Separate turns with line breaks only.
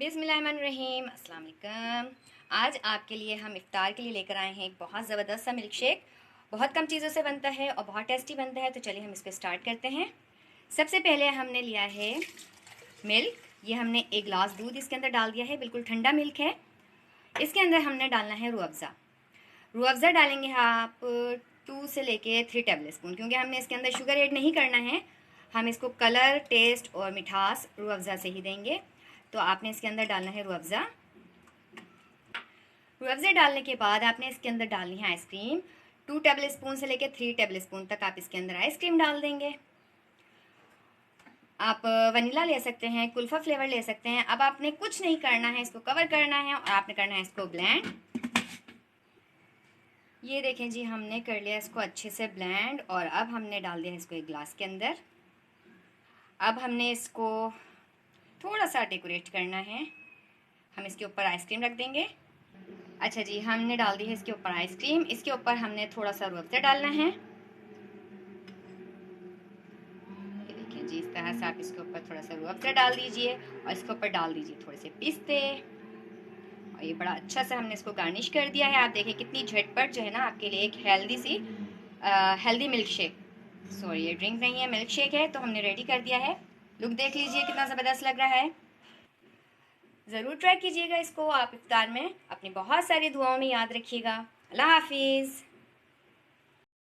बिस्मिल्लाहिर्रहमानिर्रहीम, अस्सलाम वालेकुम। आज आपके लिए हम इफ़्तार के लिए लेकर आए हैं एक बहुत ज़बरदस्त सा मिल्क शेक। बहुत कम चीज़ों से बनता है और बहुत टेस्टी बनता है। तो चलिए हम इसको स्टार्ट करते हैं। सबसे पहले हमने लिया है मिल्क। ये हमने एक गिलास दूध इसके अंदर डाल दिया है, बिल्कुल ठंडा मिल्क है। इसके अंदर हमने डालना है रूह अफ़ज़ा। रूह अफ़ज़ा डालेंगे आप 2 से लेके 3 टेबल स्पून, क्योंकि हमने इसके अंदर शुगर ऐड नहीं करना है। हम इसको कलर, टेस्ट और मिठास रूह अफ़ज़ा से ही देंगे। तो आपने इसके अंदर डालना है रूह अफ़ज़ा। रूह अफ़ज़ा डालने के बाद आपने इसके अंदर डालनी है आइसक्रीम। 2 टेबल स्पून से लेकर 3 टेबल स्पून तक आप इसके अंदर आइसक्रीम डाल देंगे। आप वनीला ले सकते हैं, कुल्फ़ा फ्लेवर ले सकते हैं। अब आपने कुछ नहीं करना है, इसको कवर करना है और आपने करना है इसको ब्लेंड। ये देखें जी, हमने कर लिया इसको अच्छे से ब्लेंड और अब हमने डाल दिया इसको एक गिलास के अंदर। अब हमने इसको थोड़ा सा डेकोरेट करना है। हम इसके ऊपर आइसक्रीम रख देंगे। अच्छा जी, हमने डाल दी है इसके ऊपर आइसक्रीम। इसके ऊपर हमने थोड़ा सा रूह अफ़ज़ा डालना है। ये देखिए जी, इस तरह से आप इसके ऊपर थोड़ा सा रूह अफ़ज़ा डाल दीजिए और इसके ऊपर डाल दीजिए थोड़े से पिस्ते। और ये बड़ा अच्छा से हमने इसको गार्निश कर दिया है। आप देखिए कितनी झटपट जो है ना आपके लिए एक हेल्दी मिल्क शेक, सॉरी ये ड्रिंक नहीं है, मिल्क शेक है, तो हमने रेडी कर दिया है। लुक देख लीजिए कितना ज़बरदस्त लग रहा है। ज़रूर ट्राई कीजिएगा इसको आप इफ्तार में। अपनी बहुत सारी दुआओं में याद रखिएगा। अल्लाह हाफिज़।